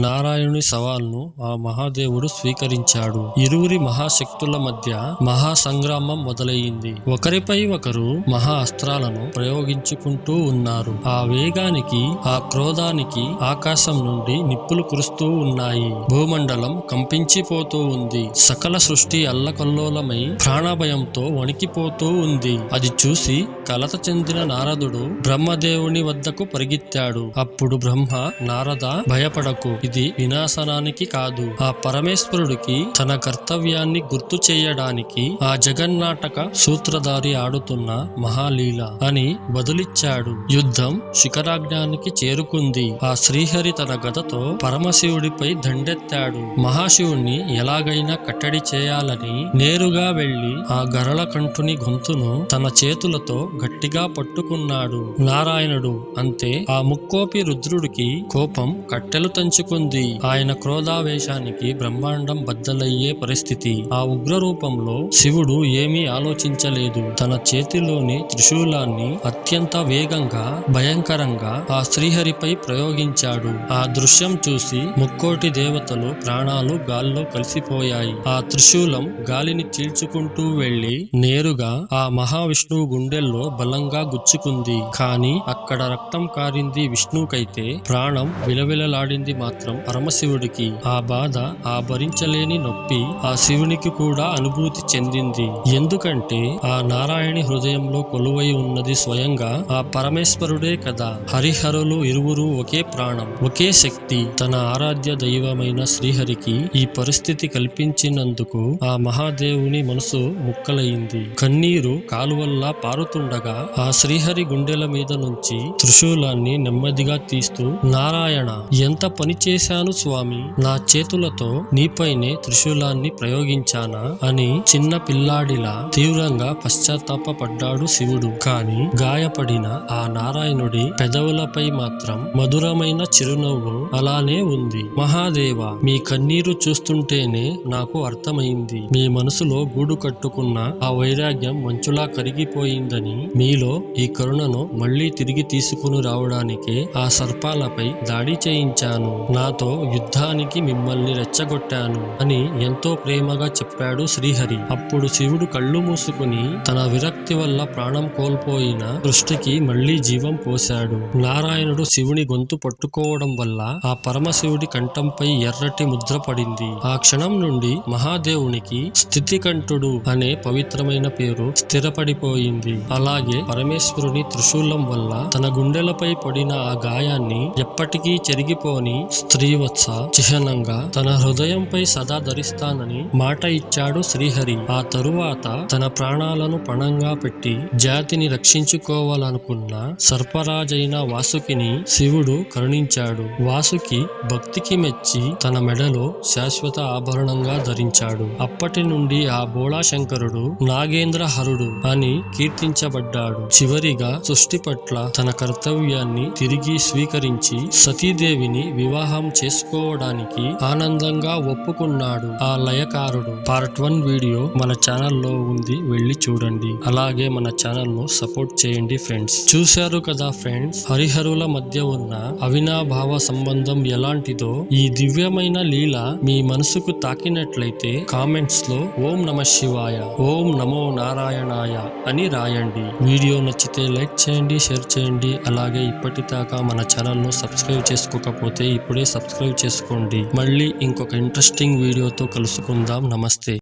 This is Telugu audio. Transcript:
నారాయణుని సవాల్ను ఆ మహాదేవుడు స్వీకరించాడు. ఇరువురి మహాశక్తుల మధ్య మహాసంగ్రామం మొదలయ్యింది. ఒకరిపై ఒకరు మహా అస్త్రాలను ప్రయోగించుకుంటూ ఉన్నారు. ఆ వేగానికి, ఆ క్రోధానికి ఆకాశం నుండి నిప్పులు కురుస్తూ ఉన్నాయి. భూమండలం కంపించిపోతూ ఉంది. సకల సృష్టి అల్లకల్లోలమై ప్రాణభయంతో వణికిపోతూ ఉంది. అది చూసి కలత చెందిన నారదుడు బ్రహ్మదేవుని వద్దకు పరిగెత్తాడు. అప్పుడు బ్రహ్మ, నారద, భయపడకు, ఇది వినాశనానికి కాదు, ఆ పరమేశ్వరుడికి తన కర్తవ్యాన్ని గుర్తు చేయడానికి ఆ జగన్నాటక సూత్రధారి ఆడుతున్న మహాలీల అని బదులిచ్చాడు. యుద్ధం శిఖరాగ్నానికి చేరుకుంది. ఆ శ్రీహరి తన గదతో పరమశివుడిపై దండెత్తాడు. మహాశివుణ్ణి ఎలాగైనా కట్టడి చేయాలని నేరుగా వెళ్లి ఆ గరళకంఠుని గొంతును తన చేతులతో గట్టిగా పట్టుకున్నాడు నారాయణుడు. అంతే, ఆ ముక్కోపి రుద్రుడికి కోపం కట్టెలు తంచుకుంది. ఆయన క్రోధావేశానికి బ్రహ్మాండం బద్దలయ్యే పరిస్థితి. ఆ ఉగ్ర రూపంలో శివుడు ఏమీ ఆలోచించలేదు. తన చేతిలోని త్రిశూలాన్ని అత్యంత వేగంగా, భయంకరంగా ఆ శ్రీహరిపై ప్రయోగించాడు. ఆ దృశ్యం చూసి ముక్కోటి దేవతలు ప్రాణాలు గాల్లో కలిసిపోయాయి. ఆ త్రిశూలం గాలిని చీల్చుకుంటూ వెళ్లి నేరుగా ఆ మహావిష్ణువు గుండెల్లో బలంగా గుచ్చుకుంది. కాని అక్కడ రక్తం కారింది విష్ణువుకైతే, ప్రాణం విలవిలలాడింది మాత్రం పరమశివుడికి. ఆ బాధ, ఆ భరించలేని నొప్పి ఆ శివునికి కూడా అనుభూతి చెందింది. ఎందుకంటే ఆ నారాయణి హృదయంలో కొలువై ఉన్నది స్వయంగా ఆ పరమేశ్వరుడే కదా. హరిహరులు ఇరువురు ఒకే ప్రాణం, ఒకే శక్తి. తన ఆరాధ్య దైవమైన శ్రీహరికి ఈ పరిస్థితి కల్పించినందుకు ఆ మహాదేవుని మనసు ముక్కలయింది. కన్నీరు కాలువల్లా పారుతుండగా ఆ శ్రీహరి గుండెల మీద నుంచి త్రిశూలాన్ని నెమ్మదిగా తీస్తూ, నారాయణ, ఎంత పని చేశాను స్వామి, నా చేతులతో నీపైనే త్రిశూలాన్ని ప్రయోగించానా అని చిన్న పిల్లాడిలా తీవ్రంగా పశ్చాత్తాపపడ్డాడు శివుడు. కాని గాయపడిన ఆ నారాయణుడి పెదవులపై మాత్రం మధురమైన చిరునవ్వు అలానే ఉంది. మహాదేవ, మీ కన్నీరు చూస్తుంటేనే నాకు అర్థమైంది. మీ మనసులో గూడు కట్టుకున్న ఆ వైరాగ్యం మంచులా కరిగిపోయిందని. మీలో ఈ కరుణను మళ్లీ తిరిగి తీసుకుని రావడానికే ఆ సర్పాలపై దాడి చేయించాను. నాతో యుద్ధానికి మిమ్మల్ని రెచ్చగొట్టాను అని ఎంతో ప్రేమగా చెప్పాడు శ్రీహరి. అప్పుడు శివుడు కళ్ళు మూసుకుని తన విరక్తి వల్ల ప్రాణం కోల్పోయిన సృష్టికి మళ్లీ జీవం పోశాడు. నారాయణుడు శివుని గొంతు పట్టుకోవడం వల్ల ఆ పరమశివుడి కంఠంపై ఎర్రటి ముద్ర పడింది. ఆ క్షణం నుండి మహాదేవునికి స్థితికంఠుడు అనే పవిత్రమైన పేరు స్థిరపడిపోయింది. అలాగే పరమేశ్వరుని త్రిశూలం వల్ల తన గుండెలపై పడిన ఆ గాయాన్ని ఎప్పటికీ చెరిగిపోని స్త్రీవత్స చిహ్నంగా తన హృదయంపై సదా ధరిస్తానని మాట ఇచ్చాడు శ్రీహరి. ఆ తరువాత తన ప్రాణాలను పణంగా పెట్టి జాతిని రక్షించుకోవాలనుకున్న సర్పరాజైన వాసుకిని శివుడు కరుణించాడు. వాసుకి భక్తికి మెచ్చి తన మెడలో శాశ్వత ఆభరణంగా ధరించాడు. అప్పటి నుండి ఆ బోళాశంకరుడు నాగేంద్ర హరుడు అని కీర్తించబడ్డాడు. చివరిగా సృష్టి పట్ల తన కర్తవ్యాన్ని తిరిగి స్వీకరించి సతీదేవిని వివాహం చేసుకోవడానికి ఆనందంగా ఒప్పుకున్నాడు ఆ లయకారుడు. పార్ట్ 1 వీడియో మన ఛానల్లో ఉంది, వెళ్ళి చూడండి. అలాగే మన ఛానల్ ను సపోర్ట్ చేయండి ఫ్రెండ్స్. చూశారు కదా ఫ్రెండ్స్, హరిహరుల మధ్య ఉన్న అవినాభావ సంబంధం ఎలాంటిదో ఈ దివ్యమైన లీల మీ మనసుకు తాకినట్లయితే కామెంట్స్ లో ఓం నమః శివాయ, ఓం నమో నారాయణాయ అని రాయండి. వీడియో నచ్చితే లైక్ చేయండి, షేర్ చేయండి. అలాగే ఇప్పటిదాకా మన ఛానల్ ను సబ్స్క్రైబ్ చేసుకోకపోతే ఇప్పుడే సబ్స్క్రైబ్ చేసుకోండి. మళ్ళీ ఇంకొక ఇంట్రెస్టింగ్ వీడియోతో కలుసుకుందాం. నమస్తే.